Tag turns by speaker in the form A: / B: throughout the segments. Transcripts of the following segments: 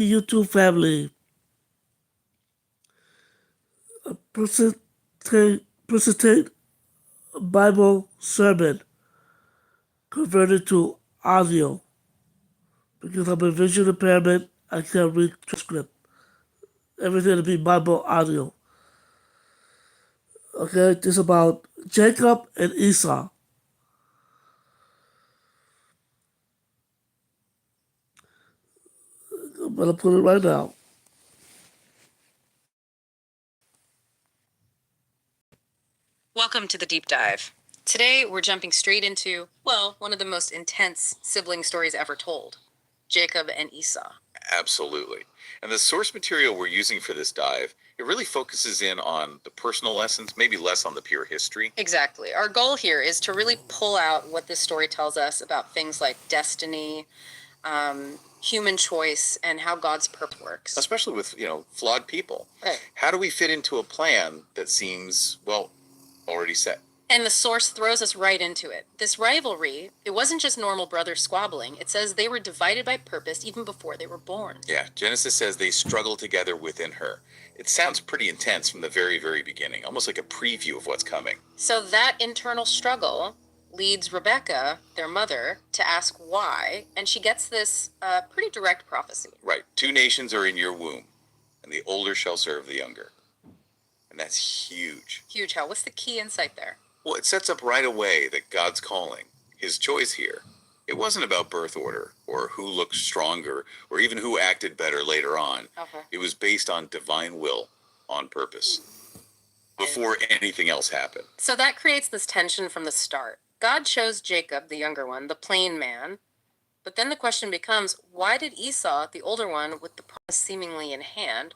A: YouTube family presentate a Bible sermon converted to audio because I'm a visual impairment. I can't read transcript. Everything to be Bible audio. Okay, this is about Jacob and Esau. I'm gonna put it right now.
B: Welcome to the deep dive. Today we're jumping straight into, well, one of the most intense sibling stories ever told, Jacob and Esau.
C: Absolutely. And the source material we're using for this dive, it really focuses in on the personal lessons, maybe less on the pure history.
B: Exactly. Our goal here is to really pull out what this story tells us about things like destiny, human choice, and how God's purpose works.
C: Especially with, flawed people.
B: Right.
C: How do we fit into a plan that seems, well, already set?
B: And the source throws us right into it. This rivalry, it wasn't just normal brothers squabbling. It says they were divided by purpose even before they were born.
C: Yeah, Genesis says they struggle together within her. It sounds pretty intense from the very, very beginning, almost like a preview of what's coming.
B: So that internal struggle leads Rebecca, their mother, to ask why, and she gets this pretty direct prophecy.
C: Right. 2 nations are in your womb, and the older shall serve the younger. And that's huge.
B: Huge. How? What's the key insight there?
C: Well, it sets up right away that God's calling, his choice here. It wasn't about birth order or who looked stronger or even who acted better later on.
B: Okay.
C: It was based on divine will, on purpose, before anything else happened.
B: So that creates this tension from the start. God chose Jacob, the younger one, the plain man. But then the question becomes, why did Esau, the older one, with the promise seemingly in hand,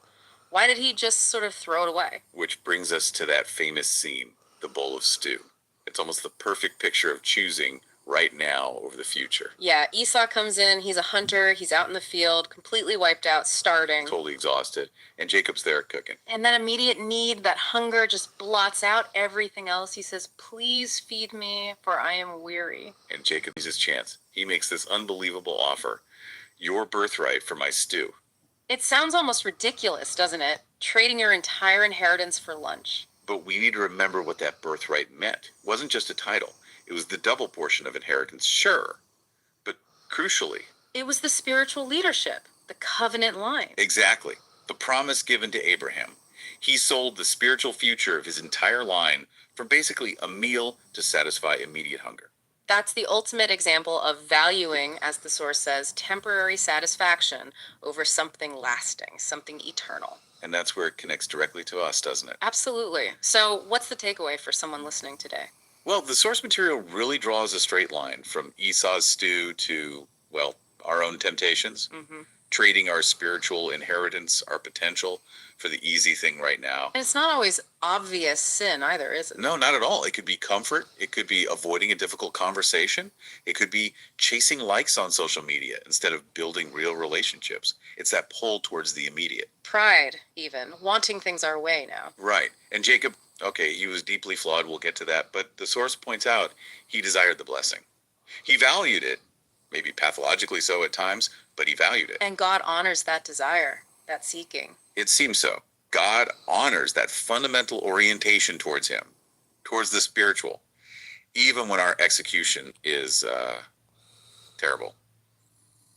B: why did he just sort of throw it away?
C: Which brings us to that famous scene, the bowl of stew. It's almost the perfect picture of choosing right now over the future.
B: Yeah, Esau comes in, he's a hunter, he's out in the field, completely wiped out, starving.
C: Totally exhausted. And Jacob's there cooking.
B: And that immediate need, that hunger just blots out everything else. He says, please feed me, for I am weary.
C: And Jacob sees his chance. He makes this unbelievable offer. Your birthright for my stew.
B: It sounds almost ridiculous, doesn't it? Trading your entire inheritance for lunch.
C: But we need to remember what that birthright meant. It wasn't just a title. It was the double portion of inheritance, sure. But crucially,
B: it was the spiritual leadership, the covenant line.
C: Exactly. The promise given to Abraham. He sold the spiritual future of his entire line for basically a meal to satisfy immediate hunger.
B: That's the ultimate example of valuing, as the source says, temporary satisfaction over something lasting, something eternal.
C: And that's where it connects directly to us, doesn't it?
B: Absolutely. So what's the takeaway for someone listening today?
C: Well, the source material really draws a straight line from Esau's stew to, well, our own temptations.
B: Mm-hmm.
C: Trading our spiritual inheritance, our potential, for the easy thing right now.
B: And it's not always obvious sin either, is it?
C: No, not at all. It could be comfort. It could be avoiding a difficult conversation. It could be chasing likes on social media instead of building real relationships. It's that pull towards the immediate.
B: Pride, even. Wanting things our way now.
C: Right. And Jacob, okay, he was deeply flawed. We'll get to that. But the source points out he desired the blessing. He valued it, maybe pathologically so at times, but he valued it.
B: And God honors that desire, that seeking.
C: It seems so. God honors that fundamental orientation towards him, towards the spiritual, even when our execution is terrible.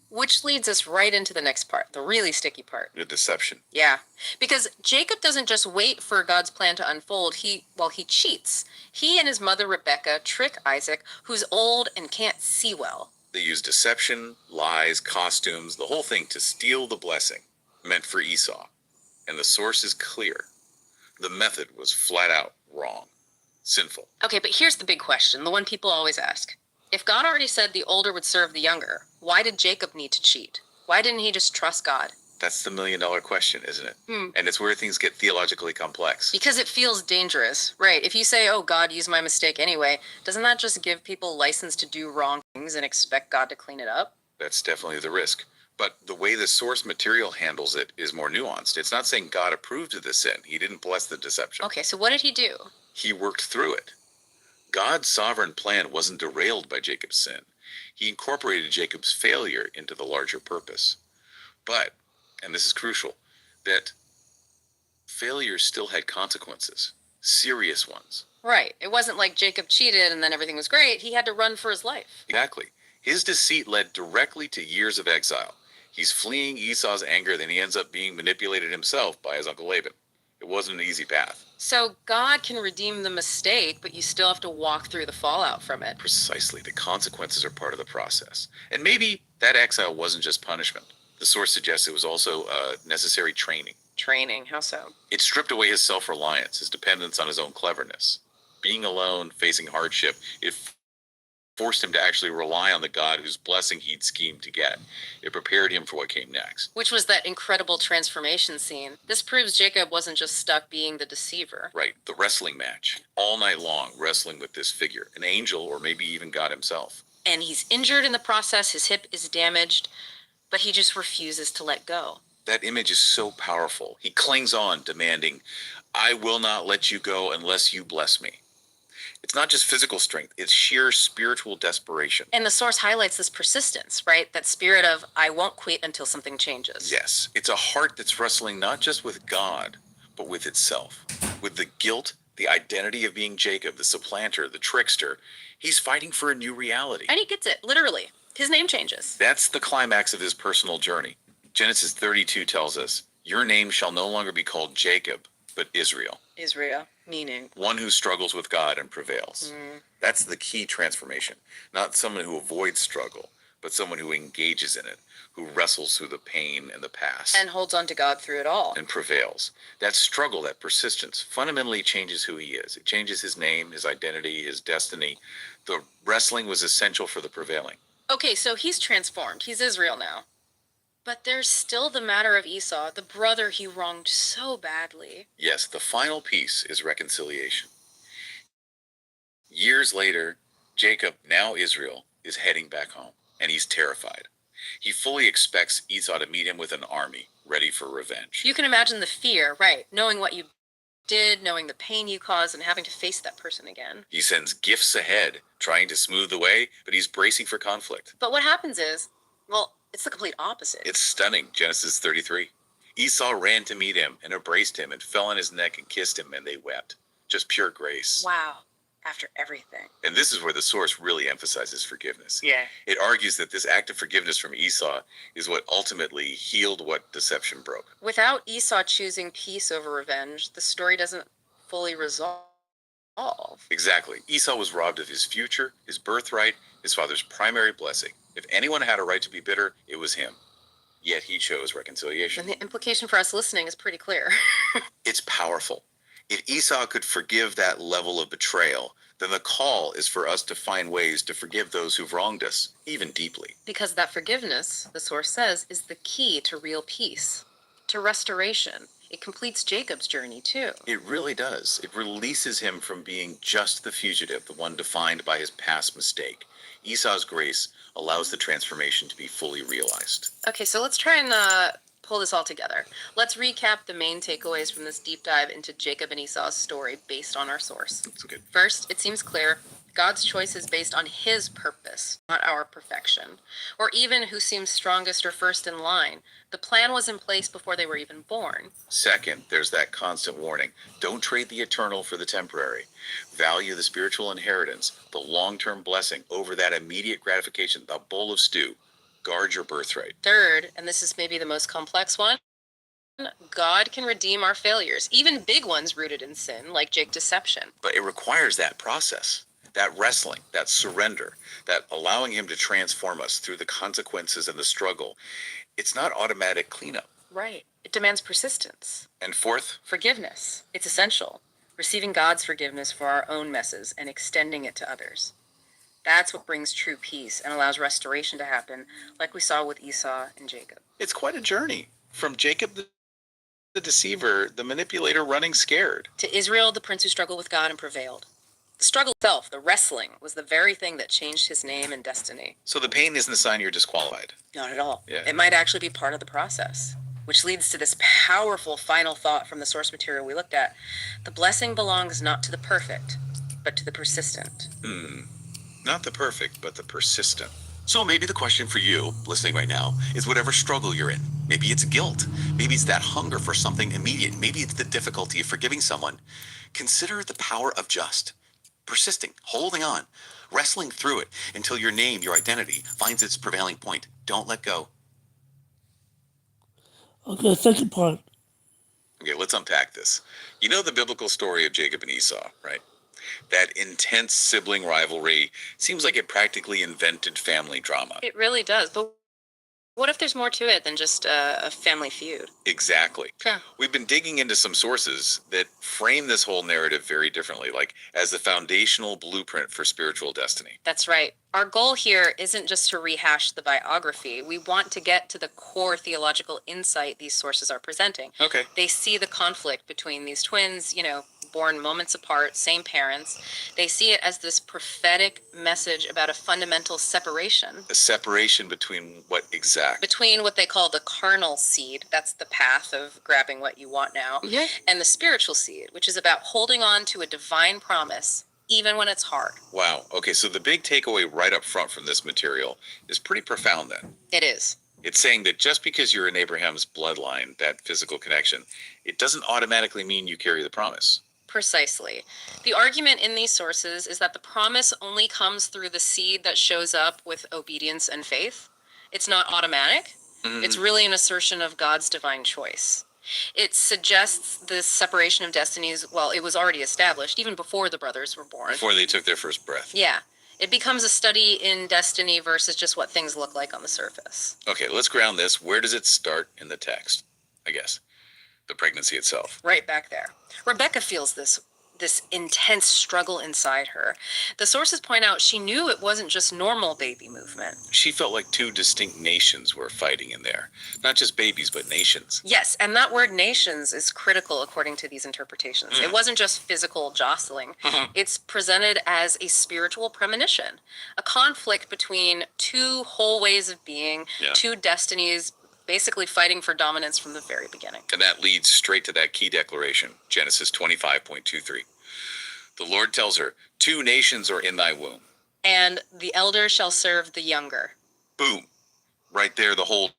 B: Which leads us right into the next part, the really sticky part.
C: The deception.
B: Yeah, because Jacob doesn't just wait for God's plan to unfold. He cheats. He and his mother Rebecca trick Isaac, who's old and can't see well.
C: They use deception, lies, costumes, the whole thing to steal the blessing meant for Esau. And the source is clear. The method was flat out wrong, sinful.
B: Okay, but here's the big question, the one people always ask. If God already said the older would serve the younger, why did Jacob need to cheat? Why didn't he just trust God?
C: That's the million-dollar question, isn't it? And it's where things get theologically complex.
B: Because it feels dangerous, right? If you say, oh, God used my mistake anyway, doesn't that just give people license to do wrong things and expect God to clean it up?
C: That's definitely the risk. But the way the source material handles it is more nuanced. It's not saying God approved of the sin. He didn't bless the deception.
B: Okay, so what did he do?
C: He worked through it. God's sovereign plan wasn't derailed by Jacob's sin. He incorporated Jacob's failure into the larger purpose. But And this is crucial, that failure still had consequences, serious ones.
B: Right. It wasn't like Jacob cheated and then everything was great. He had to run for his life.
C: Exactly. His deceit led directly to years of exile. He's fleeing Esau's anger, then he ends up being manipulated himself by his uncle Laban. It wasn't an easy path.
B: So God can redeem the mistake, but you still have to walk through the fallout from it.
C: Precisely. The consequences are part of the process. And maybe that exile wasn't just punishment. The source suggests it was also necessary training.
B: Training? How so?
C: It stripped away his self-reliance, his dependence on his own cleverness. Being alone, facing hardship, it forced him to actually rely on the God whose blessing he'd schemed to get. It prepared him for what came next.
B: Which was that incredible transformation scene. This proves Jacob wasn't just stuck being the deceiver.
C: Right, the wrestling match. All night long, wrestling with this figure, an angel or maybe even God himself.
B: And he's injured in the process, his hip is damaged, but he just refuses to let go.
C: That image is so powerful. He clings on, demanding, "I will not let you go unless you bless me." It's not just physical strength, it's sheer spiritual desperation.
B: And the source highlights this persistence, right? That spirit of, I won't quit until something changes.
C: Yes, it's a heart that's wrestling not just with God, but with itself. With the guilt, the identity of being Jacob, the supplanter, the trickster. He's fighting for a new reality.
B: And he gets it, literally. His name changes.
C: That's the climax of his personal journey. Genesis 32 tells us, "Your name shall no longer be called Jacob, but Israel."
B: Israel, meaning
C: One who struggles with God and prevails. That's the key transformation. Not someone who avoids struggle, but someone who engages in it, who wrestles through the pain and the past.
B: and holds on to God through it all.
C: And prevails. That struggle, that persistence, fundamentally changes who he is. It changes his name, his identity, his destiny. The wrestling was essential for the prevailing.
B: Okay, so he's transformed. He's Israel now. But there's still the matter of Esau, the brother he wronged so badly.
C: Yes, the final piece is reconciliation. Years later, Jacob, now Israel, is heading back home, and he's terrified. He fully expects Esau to meet him with an army, ready for revenge.
B: You can imagine the fear, right? Knowing what you did, knowing the pain you caused, and having to face that person again.
C: He sends gifts ahead, trying to smooth the way, but he's bracing for conflict.
B: But what happens is, well, it's the complete opposite.
C: It's stunning, Genesis 33. Esau ran to meet him and embraced him and fell on his neck and kissed him, and they wept. Just pure grace.
B: Wow, after everything.
C: And this is where the source really emphasizes forgiveness.
B: Yeah.
C: It argues that this act of forgiveness from Esau is what ultimately healed what deception broke.
B: Without Esau choosing peace over revenge, the story doesn't fully resolve.
C: Exactly. Esau was robbed of his future, his birthright, his father's primary blessing. If anyone had a right to be bitter, it was him. Yet he chose reconciliation.
B: And the implication for us listening is pretty clear.
C: It's powerful. If Esau could forgive that level of betrayal, then the call is for us to find ways to forgive those who've wronged us, even deeply.
B: Because that forgiveness, the source says, is the key to real peace, to restoration. It completes Jacob's journey, too.
C: It really does. It releases him from being just the fugitive, the one defined by his past mistake. Esau's grace allows the transformation to be fully realized.
B: Okay, so let's try and pull this all together. Let's recap the main takeaways from this deep dive into Jacob and Esau's story based on our source.
C: That's good.
B: First, it seems clear God's choice is based on his purpose, not our perfection, or even who seems strongest or first in line. The plan was in place before they were even born.
C: Second, there's that constant warning. Don't trade the eternal for the temporary. Value the spiritual inheritance, the long-term blessing over that immediate gratification, the bowl of stew. Guard your birthright.
B: Third, and this is maybe the most complex one, God can redeem our failures, even big ones rooted in sin, like Jake's deception.
C: But it requires that process, that wrestling, that surrender, that allowing him to transform us through the consequences and the struggle. It's not automatic cleanup.
B: Right. It demands persistence.
C: And fourth,
B: Forgiveness. It's essential. Receiving God's forgiveness for our own messes and extending it to others. That's what brings true peace and allows restoration to happen, like we saw with Esau and Jacob.
C: it's quite a journey. From Jacob the deceiver, the manipulator running scared.
B: To Israel, the prince who struggled with God and prevailed. The struggle itself, the wrestling, was the very thing that changed his name and destiny.
C: So the pain isn't a sign you're disqualified.
B: Not at all.
C: Yeah.
B: It might actually be part of the process, which leads to this powerful final thought from the source material we looked at. The blessing belongs not to the perfect, but to the persistent.
C: Not the perfect, but the persistent. So maybe the question for you, listening right now, is whatever struggle you're in. Maybe it's guilt. Maybe it's that hunger for something immediate. Maybe it's the difficulty of forgiving someone. Consider the power of just persisting, holding on, wrestling through it until your name, your identity, finds its prevailing point. Don't let go.
A: Okay, second part.
C: Okay, let's unpack this. You know the biblical story of Jacob and Esau, right? That intense sibling rivalry seems like it practically invented family drama.
B: It really does. But what if there's more to it than just a family feud?
C: Exactly.
B: Yeah.
C: We've been digging into some sources that frame this whole narrative very differently, like as the foundational blueprint for spiritual destiny.
B: That's right. Our goal here isn't just to rehash the biography. We want to get to the core theological insight these sources are presenting.
C: Okay.
B: They see the conflict between these twins, born moments apart, same parents. They see it as this prophetic message about a fundamental separation.
C: A separation between what exact?
B: Between what they call the carnal seed, that's the path of grabbing what you want now, and the spiritual seed, which is about holding on to a divine promise even when it's hard.
C: Wow. Okay, so the big takeaway right up front from this material is pretty profound then.
B: It is.
C: It's saying that just because you're in Abraham's bloodline, that physical connection, it doesn't automatically mean you carry the promise.
B: Precisely. The argument in these sources is that the promise only comes through the seed that shows up with obedience and faith. It's not automatic. It's really an assertion of God's divine choice. It suggests this separation of destinies, well, it was already established even before the brothers were born.
C: Before they took their first breath.
B: Yeah. It becomes a study in destiny versus just what things look like on the surface.
C: Okay, let's ground this. Where does it start in the text? I guess. The pregnancy itself.
B: Right back there. Rebecca feels this intense struggle inside her. The sources point out she knew it wasn't just normal baby movement.
C: She felt like two distinct nations were fighting in there. Not just babies, but nations.
B: Yes, and that word nations is critical according to these interpretations. It wasn't just physical jostling. It's presented as a spiritual premonition, a conflict between two whole ways of being, two destinies basically fighting for dominance from the very beginning.
C: And that leads straight to that key declaration, Genesis 25.23. The Lord tells her, 2 nations are in thy womb.
B: And the elder shall serve the younger.
C: Boom. Right there, the whole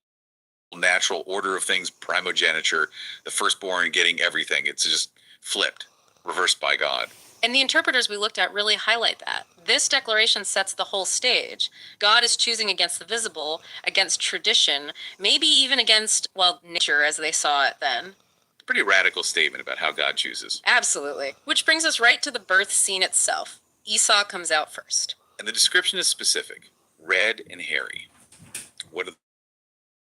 C: natural order of things, primogeniture, the firstborn getting everything. It's just flipped, reversed by God.
B: And the interpreters we looked at really highlight that. This declaration sets the whole stage. God is choosing against the visible, against tradition, maybe even against, nature as they saw it then.
C: Pretty radical statement about how God chooses.
B: Absolutely. Which brings us right to the birth scene itself. Esau comes out first.
C: And the description is specific. Red and hairy. What do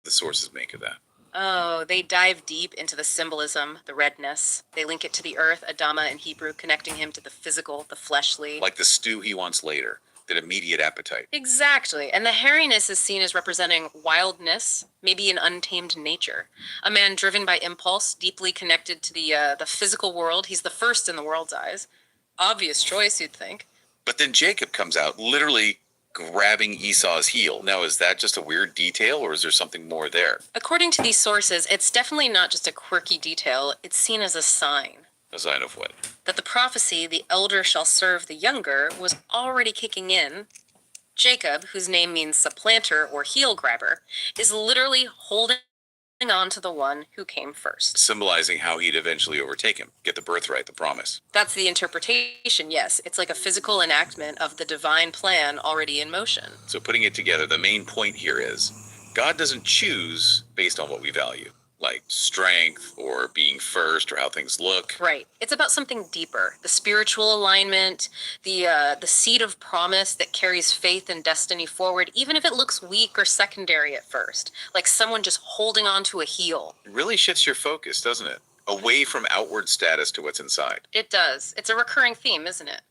C: the sources make of that?
B: Oh, they dive deep into the symbolism, the redness. They link it to the earth, Adama in Hebrew, connecting him to the physical, the fleshly.
C: Like the stew he wants later, that immediate appetite.
B: Exactly. And the hairiness is seen as representing wildness, maybe an untamed nature. A man driven by impulse, deeply connected to the physical world. He's the first in the world's eyes. Obvious choice, you'd think.
C: But then Jacob comes out, literally grabbing Esau's heel. Now, is that just a weird detail, or is there something more there?
B: According to these sources, it's definitely not just a quirky detail. It's seen as a sign.
C: A sign of what?
B: That the prophecy, the elder shall serve the younger, was already kicking in. Jacob, whose name means supplanter or heel grabber, is literally holding on to the one who came first.
C: Symbolizing how he'd eventually overtake him, get the birthright, the promise.
B: That's the interpretation, yes. It's like a physical enactment of the divine plan already in motion.
C: So putting it together, the main point here is God doesn't choose based on what we value, like strength or being first or how things look.
B: Right. It's about something deeper. The spiritual alignment, the seed of promise that carries faith and destiny forward, even if it looks weak or secondary at first, like someone just holding on to a heel.
C: It really shifts your focus, doesn't it? Away from outward status to what's inside.
B: It does. It's a recurring theme, isn't it?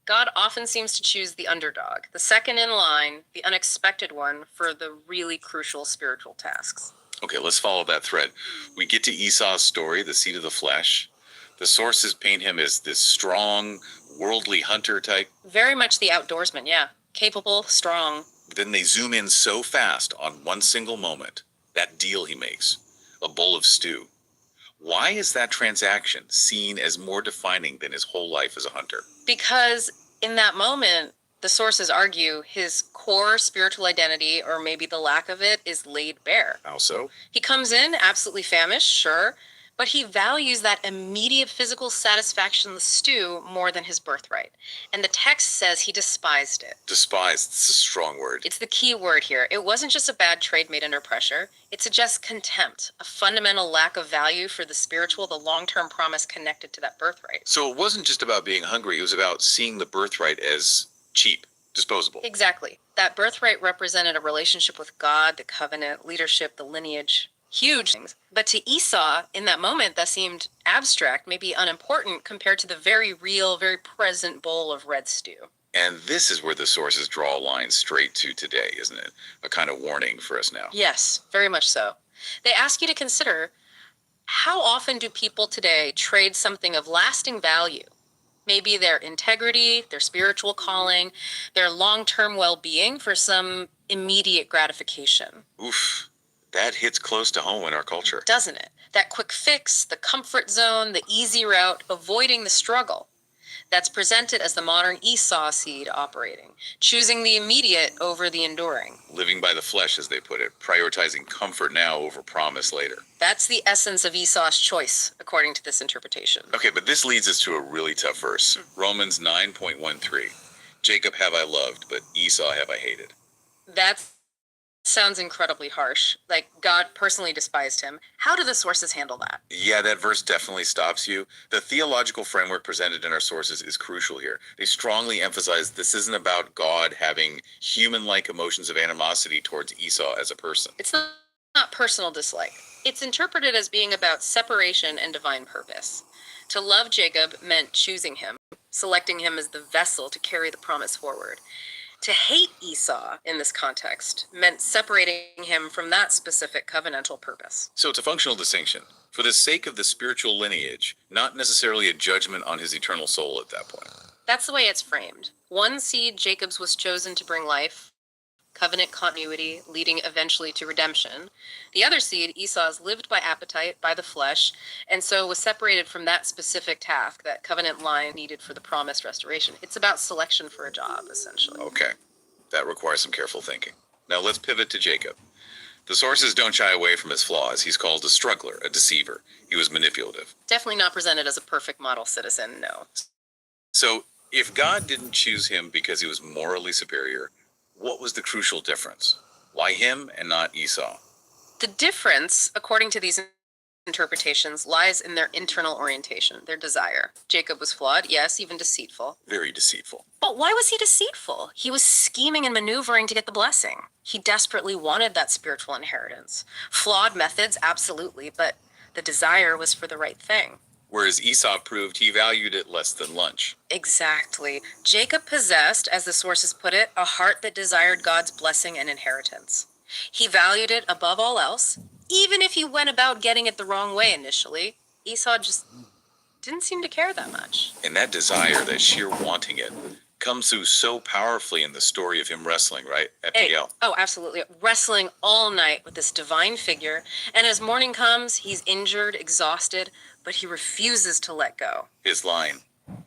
B: God often seems to choose the underdog, the second in line, the unexpected one for the really crucial spiritual tasks.
C: Okay, let's follow that thread. We get to Esau's story, the seed of the flesh. The sources paint him as this strong, worldly hunter type.
B: Very much the outdoorsman, yeah. Capable, strong.
C: Then they zoom in so fast on one single moment, that deal he makes, a bowl of stew. Why is that transaction seen as more defining than his whole life as a hunter?
B: Because in that moment, The sources argue his core spiritual identity, or maybe the lack of it, is laid bare.
C: How so?
B: He comes in absolutely famished, sure, but he values that immediate physical satisfaction in the stew more than his birthright. And the text says he despised it.
C: Despised, it's a strong word.
B: It's the key word here. It wasn't just a bad trade made under pressure. It suggests contempt, a fundamental lack of value for the spiritual, the long-term promise connected to that birthright.
C: So it wasn't just about being hungry, it was about seeing the birthright as cheap, disposable.
B: Exactly. That birthright represented a relationship with God, the covenant, leadership, the lineage. Huge things. But to Esau, in that moment, that seemed abstract, maybe unimportant compared to the very real, very present bowl of red stew.
C: And this is where the sources draw a line straight to today, isn't it? A kind of warning for us now.
B: Yes, very much so. They ask you to consider, how often do people today trade something of lasting value? Maybe their integrity, their spiritual calling, their long-term well-being for some immediate gratification.
C: Oof, that hits close to home in our culture.
B: Doesn't it? That quick fix, the comfort zone, the easy route, avoiding the struggle. That's presented as the modern Esau seed operating, choosing the immediate over the enduring.
C: Living by the flesh, as they put it, prioritizing comfort now over promise later.
B: That's the essence of Esau's choice, according to this interpretation.
C: Okay, but this leads us to a really tough verse. Romans 9.13. Jacob have I loved, but Esau have I hated.
B: That sounds incredibly harsh. Like God personally despised him. How do the sources handle that?
C: Yeah, that verse definitely stops you. The theological framework presented in our sources is crucial here. They strongly emphasize this isn't about God having human-like emotions of animosity towards Esau as a person.
B: It's not personal dislike. It's interpreted as being about separation and divine purpose. To love Jacob meant choosing him, selecting him as the vessel to carry the promise forward. To hate Esau in this context meant separating him from that specific covenantal purpose.
C: So it's a functional distinction. For the sake of the spiritual lineage, not necessarily a judgment on his eternal soul at that point.
B: That's the way it's framed. One seed, Jacob's, was chosen to bring life, covenant continuity, leading eventually to redemption. The other seed, Esau's, lived by appetite, by the flesh, and so was separated from that specific task, that covenant line needed for the promised restoration. It's about selection for a job, essentially.
C: Okay, that requires some careful thinking. Now let's pivot to Jacob. The sources don't shy away from his flaws. He's called a struggler, a deceiver. He was manipulative.
B: Definitely not presented as a perfect model citizen, no.
C: So if God didn't choose him because he was morally superior, what was the crucial difference? Why him and not Esau?
B: The difference, according to these interpretations, lies in their internal orientation, their desire. Jacob was flawed, yes, even deceitful.
C: Very deceitful.
B: But why was he deceitful? He was scheming and maneuvering to get the blessing. He desperately wanted that spiritual inheritance. Flawed methods, absolutely, but the desire was for the right thing.
C: Whereas Esau proved he valued it less than lunch.
B: Exactly. Jacob possessed, as the sources put it, a heart that desired God's blessing and inheritance. He valued it above all else, even if he went about getting it the wrong way initially. Esau just didn't seem to care that much.
C: And that desire, that sheer wanting it, comes through so powerfully in the story of him wrestling, right? At PL.
B: Oh, absolutely. Wrestling all night with this divine figure. And as morning comes, he's injured, exhausted, but he refuses to let go.
C: His line,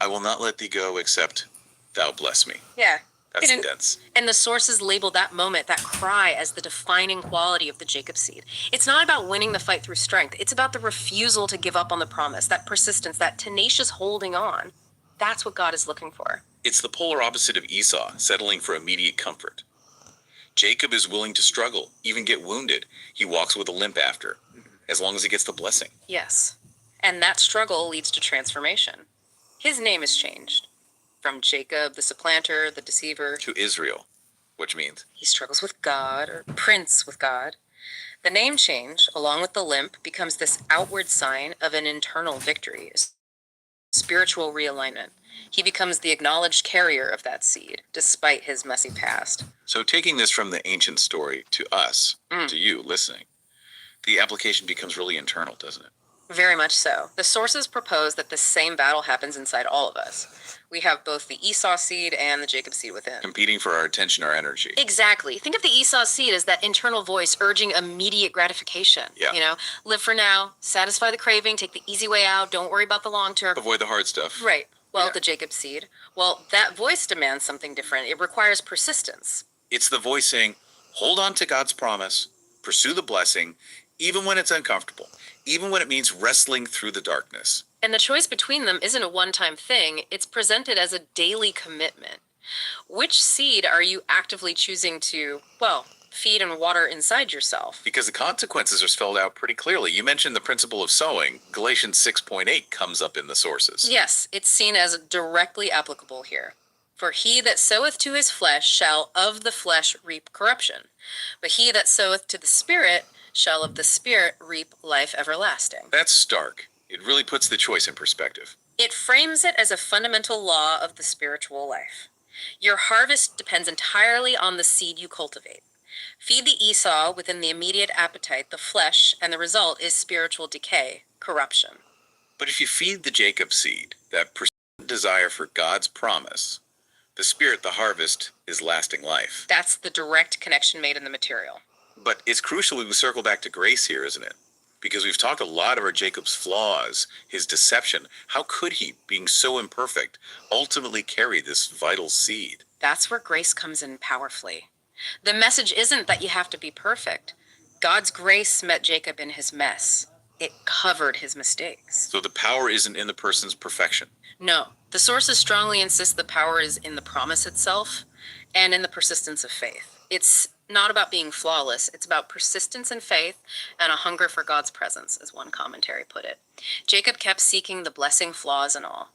C: I will not let thee go except thou bless me.
B: Yeah.
C: That's dense.
B: And the sources label that moment, that cry, as the defining quality of the Jacob seed. It's not about winning the fight through strength. It's about the refusal to give up on the promise, that persistence, that tenacious holding on. That's what God is looking for.
C: It's the polar opposite of Esau, settling for immediate comfort. Jacob is willing to struggle, even get wounded. He walks with a limp after, as long as he gets the blessing.
B: Yes. And that struggle leads to transformation. His name is changed. From Jacob, the supplanter, the deceiver,
C: To Israel, which means
B: he struggles with God, or prince with God. The name change, along with the limp, becomes this outward sign of an internal victory, a spiritual realignment. He becomes the acknowledged carrier of that seed, despite his messy past.
C: So taking this from the ancient story to us, to you listening, the application becomes really internal, doesn't it?
B: Very much so. The sources propose that the same battle happens inside all of us. We have both the Esau seed and the Jacob seed within.
C: Competing for our attention, our energy.
B: Exactly. Think of the Esau seed as that internal voice urging immediate gratification.
C: Yeah.
B: You know, live for now, satisfy the craving, take the easy way out, don't worry about the long term.
C: Avoid the hard stuff.
B: Right. Well,
C: Yeah.
B: the Jacob seed. Well, that voice demands something different. It requires persistence.
C: It's the voice saying, hold on to God's promise, pursue the blessing, even when it's uncomfortable, even when it means wrestling through the darkness.
B: And the choice between them isn't a one-time thing. It's presented as a daily commitment. Which seed are you actively choosing to, well, feed and water inside yourself?
C: Because the consequences are spelled out pretty clearly. You mentioned the principle of sowing. Galatians 6:8 comes up in the sources.
B: Yes, it's seen as directly applicable here. For he that soweth to his flesh shall of the flesh reap corruption, but he that soweth to the Spirit shall of the Spirit reap life everlasting.
C: That's stark. It really puts the choice in perspective.
B: It frames it as a fundamental law of the spiritual life. Your harvest depends entirely on the seed you cultivate. Feed the Esau within the immediate appetite, the flesh, and the result is spiritual decay, corruption.
C: But if you feed the Jacob seed, that persistent desire for God's promise, the Spirit, the harvest, is lasting life.
B: That's the direct connection made in the material.
C: But it's crucial we circle back to grace here, isn't it? Because we've talked a lot about Jacob's flaws, his deception. How could he, being so imperfect, ultimately carry this vital seed?
B: That's where grace comes in powerfully. The message isn't that you have to be perfect. God's grace met Jacob in his mess. It covered his mistakes.
C: So the power isn't in the person's perfection.
B: No, the sources strongly insist the power is in the promise itself and in the persistence of faith. It's not about being flawless. It's about persistence in faith and a hunger for God's presence, as one commentary put it. Jacob kept seeking the blessing, flaws and all.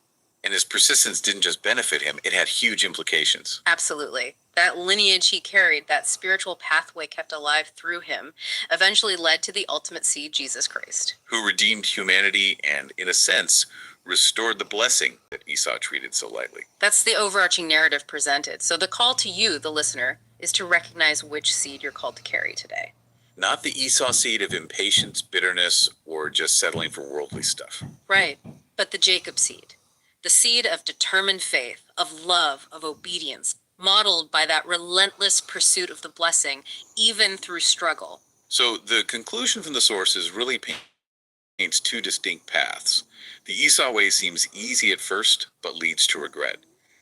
C: And his persistence didn't just benefit him, it had huge implications.
B: Absolutely. That lineage he carried, that spiritual pathway kept alive through him, eventually led to the ultimate seed, Jesus Christ.
C: Who redeemed humanity and, in a sense, restored the blessing that Esau treated so lightly.
B: That's the overarching narrative presented. So the call to you, the listener, is to recognize which seed you're called to carry today.
C: Not the Esau seed of impatience, bitterness, or just settling for worldly stuff.
B: Right, but the Jacob seed. The seed of determined faith, of love, of obedience, modeled by that relentless pursuit of the blessing, even through struggle.
C: So the conclusion from the sources really paints two distinct paths. The Esau way seems easy at first, but leads to regret.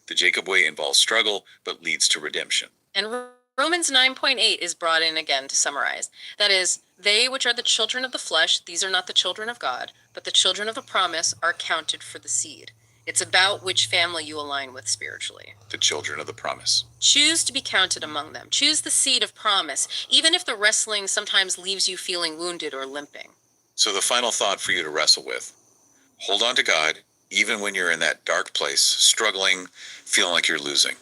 C: The Jacob way involves struggle, but leads to redemption.
B: And Romans 9:8 is brought in again to summarize. That is, they which are the children of the flesh, these are not the children of God, but the children of the promise are counted for the seed. It's about which family you align with spiritually.
C: The children of the promise.
B: Choose to be counted among them. Choose the seed of promise, even if the wrestling sometimes leaves you feeling wounded or limping.
C: So the final thought for you to wrestle with. Hold on to God, even when you're in that dark place, struggling, feeling like you're losing.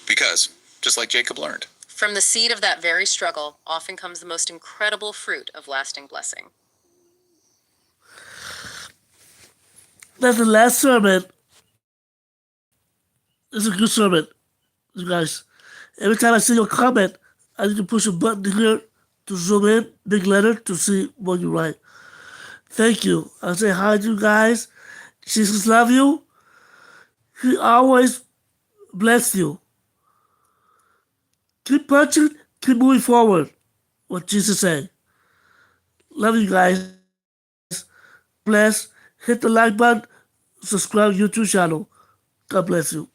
C: Because, just like Jacob learned,
B: from the seed of that very struggle often comes the most incredible fruit of lasting blessing.
A: That's the last sermon. It's a good sermon, you guys. Every time I see your comment, I need to push a button here to zoom in, big letter, to see what you write. Thank you. I say hi to you guys. Jesus love you. He always bless you. Keep punching, keep moving forward. What Jesus said. Love you guys. Bless. Hit the like button. Subscribe to YouTube channel. God bless you.